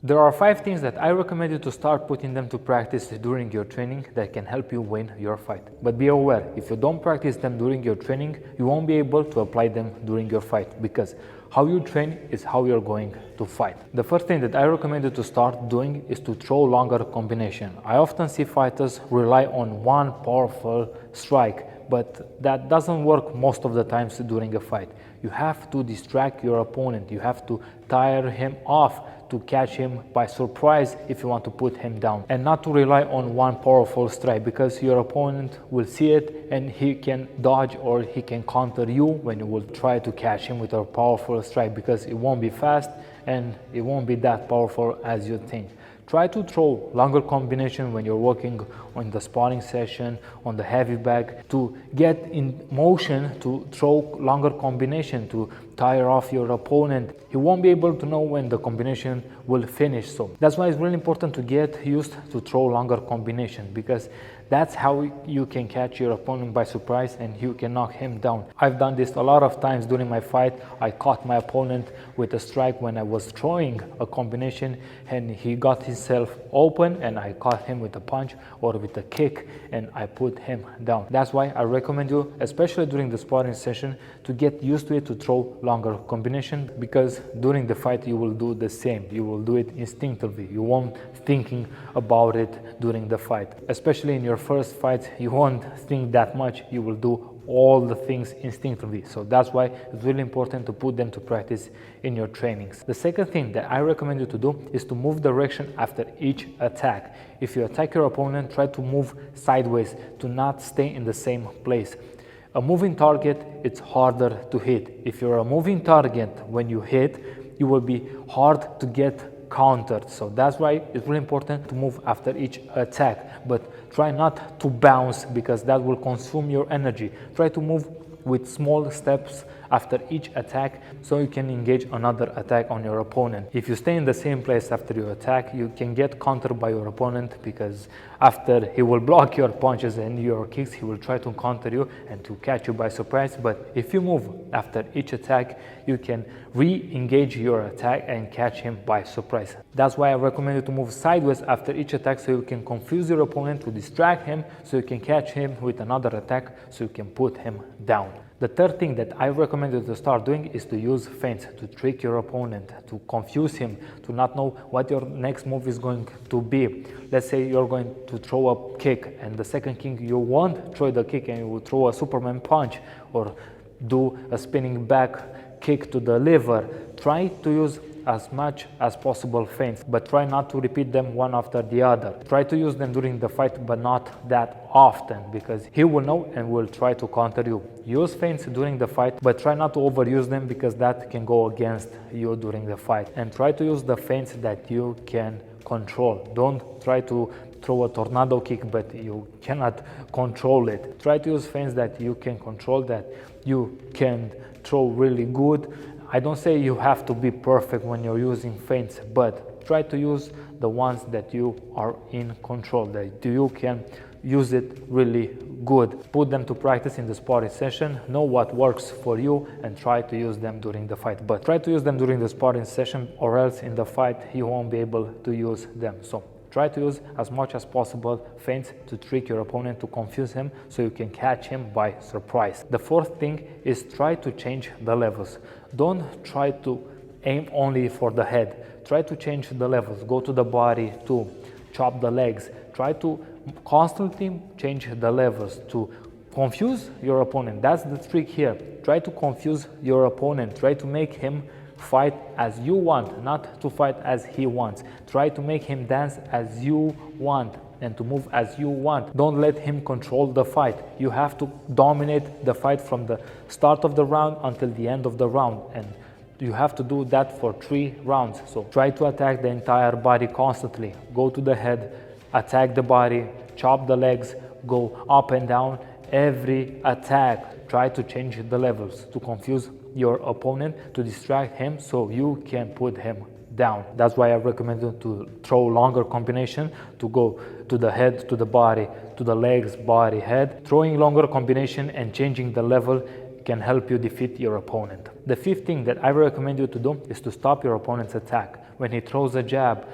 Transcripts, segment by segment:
There are 5 things that I recommend you to start putting them to practice during your training that can help you win your fight. But be aware, if you don't practice them during your training, you won't be able to apply them during your fight, because how you train is how you're going to fight. The first thing that I recommend you to start doing is to throw longer combination. I often see fighters rely on one powerful strike, but that doesn't work most of the times during a fight. You have to distract your opponent. You have to tire him off to catch him by surprise if you want to put him down, and not to rely on one powerful strike, because your opponent will see it and he can dodge or he can counter you when you will try to catch him with a powerful strike, because it won't be fast and it won't be that powerful as you think. Try to throw longer combination when you're working on the sparring session, on the heavy bag, to get in motion, to throw longer combination, to tire off your opponent. He won't be able to know when the combination will finish. So that's why it's really important to get used to throw longer combination, because that's how you can catch your opponent by surprise and you can knock him down. I've done this a lot of times during my fight. I caught my opponent with a strike when I was throwing a combination and he got himself open, and I caught him with a punch or with a kick and I put him down. That's why I recommend you, especially during the sparring session, to get used to it, to throw longer combination, because during the fight you will do the same. You will do it instinctively. You won't thinking about it during the fight. Especially in your first fight, you won't think that much. You will do all the things instinctively. So that's why it's really important to put them to practice in your trainings. The second thing that I recommend you to do is to move direction after each attack. If you attack your opponent, try to move sideways, to not stay in the same place. A moving target, it's harder to hit. If you're a moving target, when you hit, you will be hard to get countered. So that's why it's really important to move after each attack, but try not to bounce, because that will consume your energy. Try to move with small steps after each attack so you can engage another attack on your opponent. If you stay in the same place after your attack, you can get countered by your opponent, because after he will block your punches and your kicks, he will try to counter you and to catch you by surprise. But if you move after each attack, you can re-engage your attack and catch him by surprise. That's why I recommend you to move sideways after each attack, so you can confuse your opponent, to distract him, so you can catch him with another attack, so you can put him down. The third thing that I recommend you to start doing is to use feints, to trick your opponent, to confuse him, to not know what your next move is going to be. Let's say you're going to throw a kick, and the second kick you won't throw the kick and you will throw a Superman punch or do a spinning back kick to the liver. Try to use as much as possible feints, but try not to repeat them one after the other. Try to use them during the fight, but not that often, because he will know and will try to counter you. Use feints during the fight, but try not to overuse them, because that can go against you during the fight. And try to use the feints that you can control. Don't try to throw a tornado kick but you cannot control it. Try to use feints that you can control, that you can throw really good. I don't say you have to be perfect when you're using feints, but try to use the ones that you are in control, that you can use it really good. Put them to practice in the sparring session, know what works for you, and try to use them during the fight. But try to use them during the sparring session, or else in the fight you won't be able to use them. So try to use as much as possible feints to trick your opponent, to confuse him, so you can catch him by surprise. The fourth thing is try to change the levels. Don't try to aim only for the head. Try to change the levels. Go to the body, to chop the legs. Try to constantly change the levels to confuse your opponent. That's the trick here. Try to confuse your opponent. Try to make him fight as you want, not to fight as he wants. Try to make him dance as you want and to move as you want. Don't let him control the fight. You have to dominate the fight from the start of the round until the end of the round, and you have to do that for 3 rounds. So try to attack the entire body constantly. Go to the head, attack the body, chop the legs, go up and down every attack. Try to change the levels, to confuse your opponent, to distract him so you can put him down. That's why I recommend you to throw longer combination, to go to the head, to the body, to the legs, body, head. Throwing longer combination and changing the level can help you defeat your opponent. The fifth thing that I recommend you to do is to stop your opponent's attack. when he throws a jab,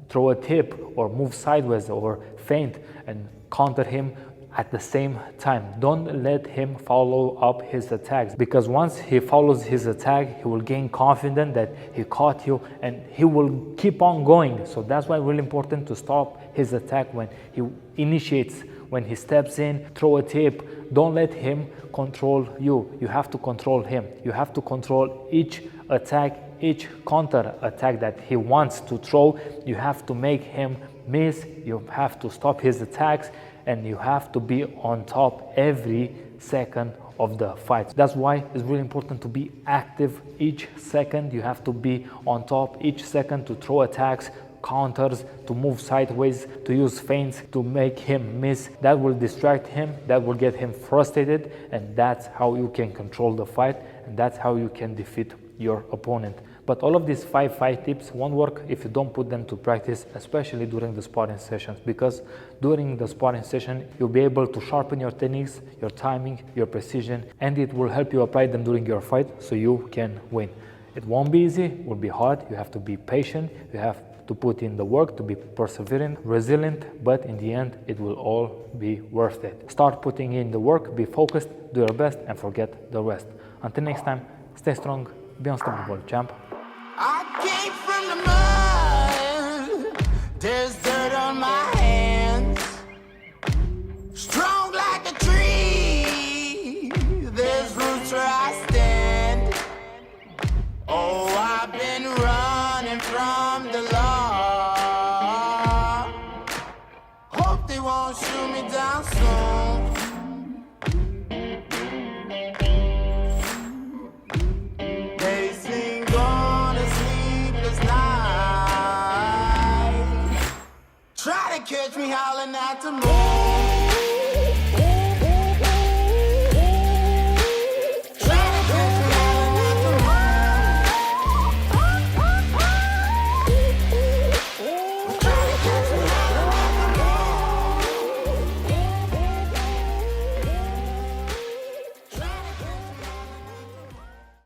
throw a tip, or move sideways or feint, and counter him at the same time. Don't let him follow up his attacks, because once he follows his attack, he will gain confidence that he caught you and he will keep on going. So that's why it's really important to stop his attack when he initiates, when he steps in, throw a tip. Don't let him control you. You have to control him. You have to control each attack, each counter attack that he wants to throw. You have to make him miss. You have to stop his attacks, and you have to be on top every second of the fight. That's why it's really important to be active each second. You have to be on top each second to throw attacks, counters, to move sideways, to use feints to make him miss. That will distract him, that will get him frustrated, and that's how you can control the fight, and that's how you can defeat your opponent. But all of these 5 fight tips won't work if you don't put them to practice, especially during the sparring sessions, because during the sparring session, you'll be able to sharpen your techniques, your timing, your precision, and it will help you apply them during your fight so you can win. It won't be easy, it will be hard. You have to be patient, you have to put in the work, to be persevering, resilient, but in the end, it will all be worth it. Start putting in the work, be focused, do your best, and forget the rest. Until next time, stay strong, be unstoppable, champ. I came from the mud, there's dirt on my hands. Strong like a tree, there's roots where I stand. Oh, I've been running from the law. Hope they won't shoot me down soon. Try to catch me howling at the moon.